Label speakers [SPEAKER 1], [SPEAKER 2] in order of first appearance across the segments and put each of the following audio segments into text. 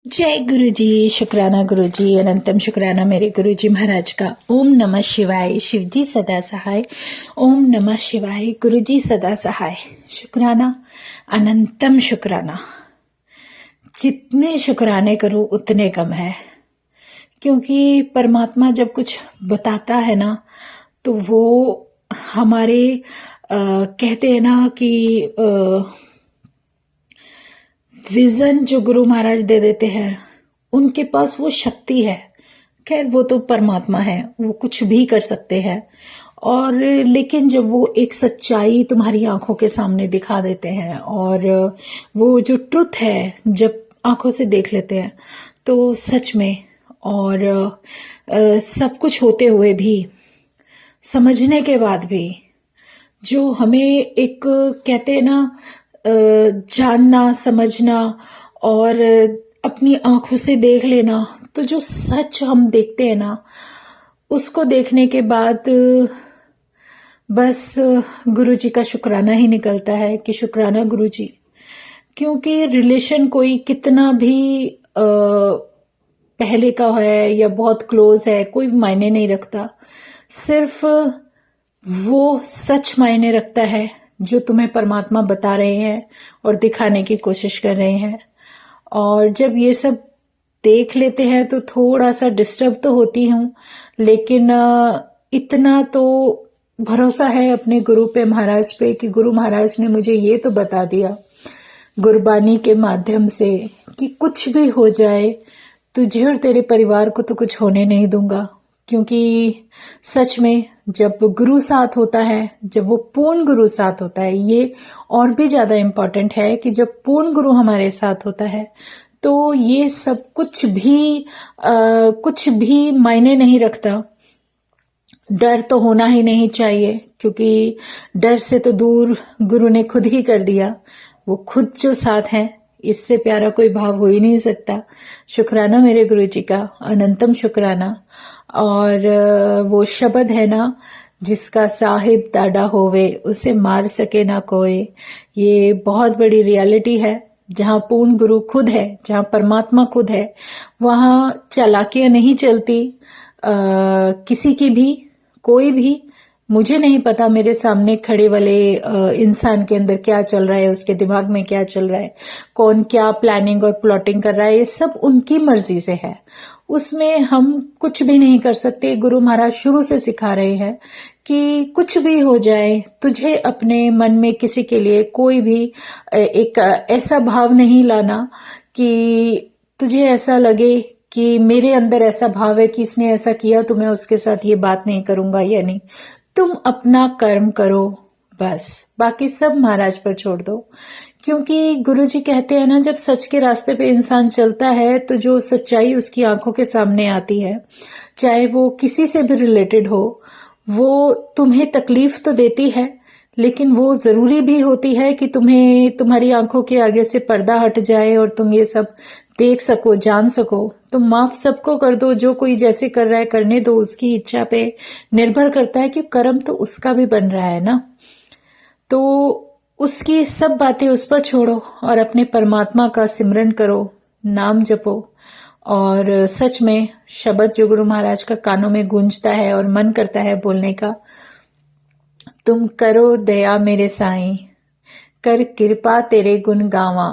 [SPEAKER 1] जय गुरु जी। शुक्राना गुरु जी, अनंतम शुक्राना मेरे गुरु जी महाराज का। ओम नमः शिवाय। शिव जी सदा सहाय। ओम नमः शिवाय। गुरु जी सदा सहाय। शुक्राना, अनंतम शुक्राना। जितने शुक्राने करूं उतने कम है, क्योंकि परमात्मा जब कुछ बताता है ना तो वो हमारे कहते हैं ना कि विजन जो गुरु महाराज दे देते हैं, उनके पास वो शक्ति है। खैर वो तो परमात्मा है, वो कुछ भी कर सकते हैं। और लेकिन जब वो एक सच्चाई तुम्हारी आंखों के सामने दिखा देते हैं और वो जो ट्रुथ है जब आंखों से देख लेते हैं तो सच में, और सब कुछ होते हुए भी, समझने के बाद भी, जो हमें एक कहते हैं ना जानना, समझना और अपनी आंखों से देख लेना, तो जो सच हम देखते हैं ना, उसको देखने के बाद बस गुरु जी का शुक्राना ही निकलता है कि शुक्राना गुरु जी। क्योंकि रिलेशन कोई कितना भी पहले का है या बहुत क्लोज है, कोई मायने नहीं रखता। सिर्फ वो सच मायने रखता है जो तुम्हें परमात्मा बता रहे हैं और दिखाने की कोशिश कर रहे हैं। और जब ये सब देख लेते हैं तो थोड़ा सा डिस्टर्ब तो होती हूँ, लेकिन इतना तो भरोसा है अपने गुरु पे, महाराज पे, कि गुरु महाराज ने मुझे ये तो बता दिया गुरबानी के माध्यम से कि कुछ भी हो जाए, तुझे और तेरे परिवार को तो कुछ होने नहीं दूंगा। क्योंकि सच में जब गुरु साथ होता है, जब वो पूर्ण गुरु साथ होता है, ये और भी ज्यादा इम्पोर्टेंट है कि जब पूर्ण गुरु हमारे साथ होता है तो ये सब कुछ भी मायने नहीं रखता। डर तो होना ही नहीं चाहिए, क्योंकि डर से तो दूर गुरु ने खुद ही कर दिया। वो खुद जो साथ हैं, इससे प्यारा कोई भाव हो ही नहीं सकता। शुक्राना मेरे गुरु जी का, अनंतम शुक्राना। और वो शब्द है ना, जिसका साहिब दादा होवे उसे मार सके ना कोई। ये बहुत बड़ी रियलिटी है। जहाँ पूर्ण गुरु खुद है, जहाँ परमात्मा खुद है, वहाँ चालाकियां नहीं चलती किसी की भी, कोई भी। मुझे नहीं पता मेरे सामने खड़े वाले इंसान के अंदर क्या चल रहा है, उसके दिमाग में क्या चल रहा है, कौन क्या प्लानिंग और प्लॉटिंग कर रहा है, ये सब उनकी मर्जी से है। उसमें हम कुछ भी नहीं कर सकते। गुरु महाराज शुरू से सिखा रहे हैं कि कुछ भी हो जाए, तुझे अपने मन में किसी के लिए कोई भी एक ऐसा भाव नहीं लाना कि तुझे ऐसा लगे कि मेरे अंदर ऐसा भाव है कि इसने ऐसा किया तो मैं उसके साथ ये बात नहीं करूंगा या नहीं। तुम अपना कर्म करो, बस बाकी सब महाराज पर छोड़ दो। क्योंकि गुरु जी कहते हैं ना, जब सच के रास्ते पे इंसान चलता है तो जो सच्चाई उसकी आंखों के सामने आती है, चाहे वो किसी से भी रिलेटेड हो, वो तुम्हें तकलीफ तो देती है, लेकिन वो जरूरी भी होती है कि तुम्हें तुम्हारी आंखों के आगे से पर्दा हट जाए और तुम ये सब देख सको, जान सको। तुम माफ सबको कर दो, जो कोई जैसे कर रहा है करने दो, उसकी इच्छा पे निर्भर करता है कि कर्म तो उसका भी बन रहा है ना। तो उसकी सब बातें उस पर छोड़ो और अपने परमात्मा का सिमरन करो, नाम जपो। और सच में शब्द जो गुरु महाराज का कानों में गूंजता है और मन करता है बोलने का, तुम करो दया मेरे साईं, कर कृपा तेरे गुण गावा।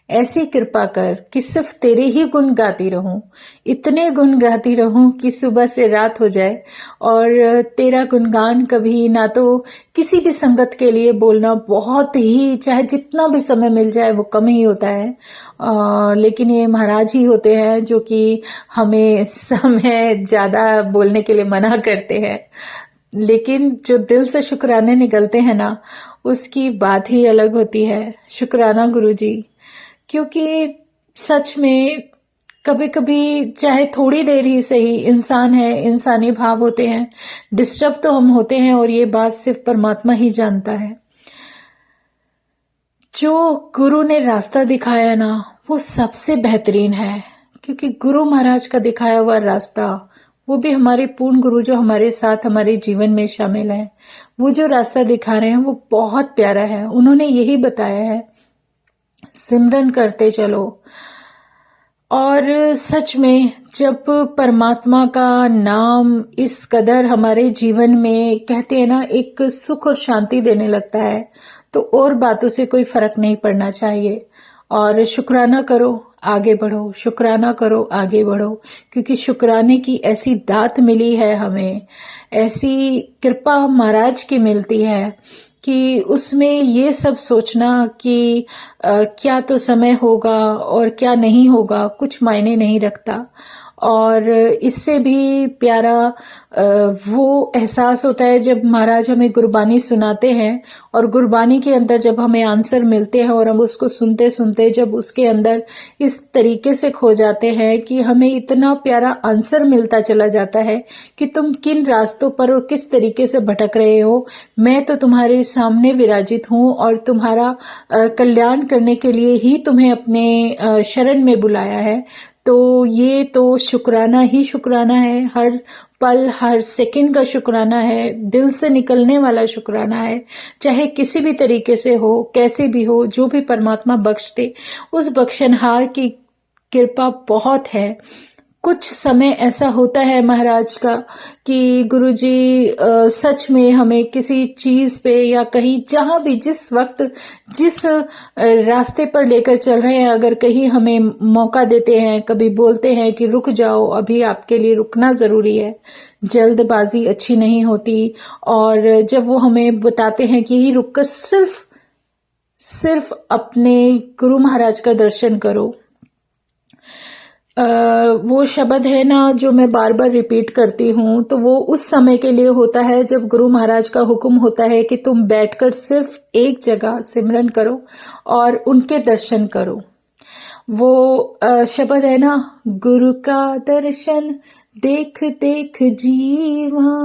[SPEAKER 1] ऐसी कृपा कर कि सिर्फ तेरे ही गुण गाती रहूं, इतने गुण गाती रहूं कि सुबह से रात हो जाए। और तेरा गुणगान कभी ना तो किसी भी संगत के लिए बोलना बहुत ही, चाहे जितना भी समय मिल जाए वो कम ही होता है। लेकिन ये महाराज ही होते हैं जो कि हमें समय ज्यादा बोलने के लिए मना करते हैं। लेकिन जो दिल से शुक्राने निकलते हैं ना, उसकी बात ही अलग होती है। शुक्राना गुरु जी। क्योंकि सच में कभी कभी, चाहे थोड़ी देर ही सही, इंसान है, इंसानी भाव होते हैं, डिस्टर्ब तो हम होते हैं, और ये बात सिर्फ परमात्मा ही जानता है। जो गुरु ने रास्ता दिखाया ना, वो सबसे बेहतरीन है। क्योंकि गुरु महाराज का दिखाया हुआ रास्ता, वो भी हमारे पूर्ण गुरु जो हमारे साथ हमारे जीवन में शामिल है, वो जो रास्ता दिखा रहे हैं वो बहुत प्यारा है। उन्होंने यही बताया है, सिमरन करते चलो और सच में जब परमात्मा का नाम इस कदर हमारे जीवन में कहते हैं ना एक सुख और शांति देने लगता है, तो और बातों से कोई फर्क नहीं पड़ना चाहिए। और शुक्राना करो, आगे बढ़ो, शुक्राना करो, आगे बढ़ो, क्योंकि शुक्राने की ऐसी दात मिली है हमें, ऐसी कृपा महाराज की मिलती है कि उसमें ये सब सोचना कि क्या तो समय होगा और क्या नहीं होगा कुछ मायने नहीं रखता। और इससे भी प्यारा वो एहसास होता है जब महाराज हमें गुरबानी सुनाते हैं और गुरबानी के अंदर जब हमें आंसर मिलते हैं और हम उसको सुनते सुनते जब उसके अंदर इस तरीके से खो जाते हैं कि हमें इतना प्यारा आंसर मिलता चला जाता है कि तुम किन रास्तों पर और किस तरीके से भटक रहे हो, मैं तो तुम्हारे सामने विराजित हूँ और तुम्हारा कल्याण करने के लिए ही तुम्हें अपने शरण में बुलाया है। तो ये तो शुक्राना ही शुक्राना है, हर पल हर सेकंड का शुक्राना है, दिल से निकलने वाला शुक्राना है। चाहे किसी भी तरीके से हो, कैसे भी हो, जो भी परमात्मा बख्श दे, उस बख्शनहार की कृपा बहुत है। कुछ समय ऐसा होता है महाराज का कि गुरुजी सच में हमें किसी चीज पे या कहीं जहां भी जिस वक्त जिस रास्ते पर लेकर चल रहे हैं, अगर कहीं हमें मौका देते हैं, कभी बोलते हैं कि रुक जाओ, अभी आपके लिए रुकना जरूरी है, जल्दबाजी अच्छी नहीं होती। और जब वो हमें बताते हैं कि ही रुककर सिर्फ अपने गुरु महाराज का दर्शन करो, वो शब्द है ना जो मैं बार बार रिपीट करती हूँ, तो वो उस समय के लिए होता है जब गुरु महाराज का हुक्म होता है कि तुम बैठकर सिर्फ एक जगह सिमरन करो और उनके दर्शन करो। वो शब्द है ना, गुरु का दर्शन देख देख जीवा,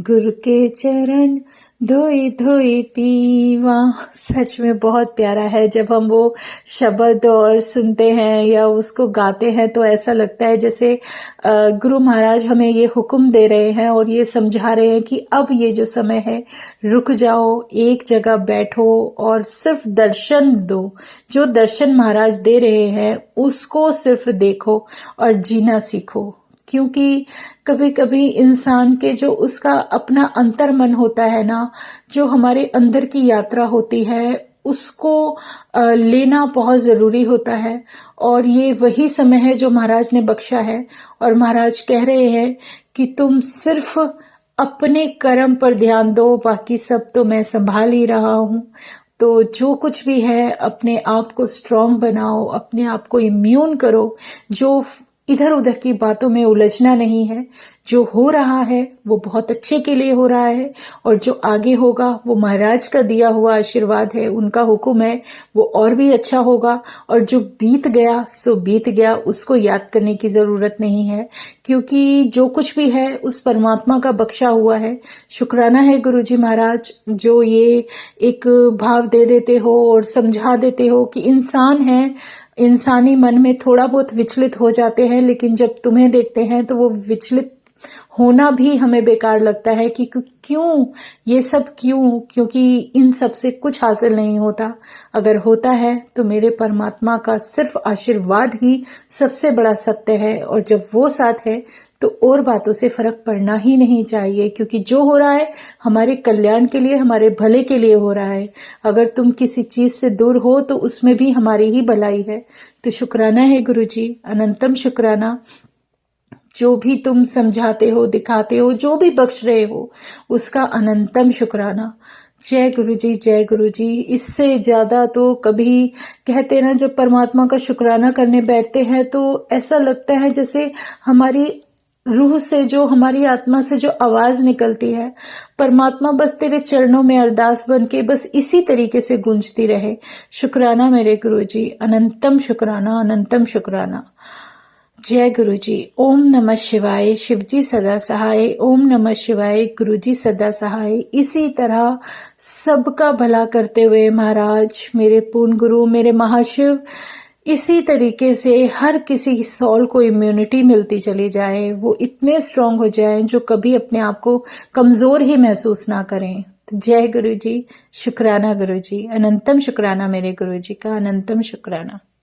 [SPEAKER 1] गुरु के चरण धोई धोई पीवा। सच में बहुत प्यारा है जब हम वो शब्द और सुनते हैं या उसको गाते हैं, तो ऐसा लगता है जैसे गुरु महाराज हमें ये हुक्म दे रहे हैं और ये समझा रहे हैं कि अब ये जो समय है, रुक जाओ, एक जगह बैठो और सिर्फ दर्शन दो। जो दर्शन महाराज दे रहे हैं उसको सिर्फ देखो और जीना सीखो। क्योंकि कभी कभी इंसान के जो उसका अपना अंतर मन होता है ना, जो हमारे अंदर की यात्रा होती है, उसको लेना बहुत जरूरी होता है। और ये वही समय है जो महाराज ने बख्शा है। और महाराज कह रहे हैं कि तुम सिर्फ अपने कर्म पर ध्यान दो, बाकी सब तो मैं संभाल ही रहा हूं। तो जो कुछ भी है अपने आप को स्ट्रांग बनाओ, अपने आप को इम्यून करो, जो इधर उधर की बातों में उलझना नहीं है। जो हो रहा है वो बहुत अच्छे के लिए हो रहा है और जो आगे होगा वो महाराज का दिया हुआ आशीर्वाद है, उनका हुक्म है, वो और भी अच्छा होगा। और जो बीत गया सो बीत गया, उसको याद करने की जरूरत नहीं है, क्योंकि जो कुछ भी है उस परमात्मा का बख्शा हुआ है। शुक्राना है गुरुजी महाराज जो ये एक भाव दे देते हो और समझा देते हो कि इंसान है, इंसानी मन में थोड़ा बहुत विचलित हो जाते हैं, लेकिन जब तुम्हें देखते हैं तो वो विचलित होना भी हमें बेकार लगता है कि क्यों ये सब क्यों, क्योंकि इन सब से कुछ हासिल नहीं होता। अगर होता है तो मेरे परमात्मा का सिर्फ आशीर्वाद ही सबसे बड़ा सत्य है। और जब वो साथ है तो और बातों से फर्क पड़ना ही नहीं चाहिए, क्योंकि जो हो रहा है हमारे कल्याण के लिए, हमारे भले के लिए हो रहा है। अगर तुम किसी चीज से दूर हो तो उसमें भी हमारी ही भलाई है। तो शुक्राना है गुरुजी, अनंतम शुक्राना। जो भी तुम समझाते हो, दिखाते हो, जो भी बख्श रहे हो, उसका अनंतम शुक्राना। जय गुरु जी, जय गुरु जी। इससे ज्यादा तो कभी कहते ना, जब परमात्मा का शुक्राना करने बैठते हैं तो ऐसा लगता है जैसे हमारी रूह से, जो हमारी आत्मा से जो आवाज निकलती है, परमात्मा बस तेरे चरणों में अरदास बन के बस इसी तरीके से गूंजती रहे। शुक्राना मेरे गुरु जी, अनंतम शुक्राना, अनंतम शुक्राना। जय गुरु जी। ओम नमः शिवाय। शिवजी सदा सहाय। ओम नमः शिवाय। गुरु जी सदा सहाय। इसी तरह सबका भला करते हुए महाराज, मेरे पूर्ण गुरु, मेरे महाशिव, इसी तरीके से हर किसी सोल को इम्यूनिटी मिलती चली जाए, वो इतने स्ट्रांग हो जाएं जो कभी अपने आप को कमजोर ही महसूस ना करें। तो जय गुरु जी, शुक्राना गुरु जी, अनंतम शुक्राना मेरे गुरु जी का, अनंतम शुक्राना।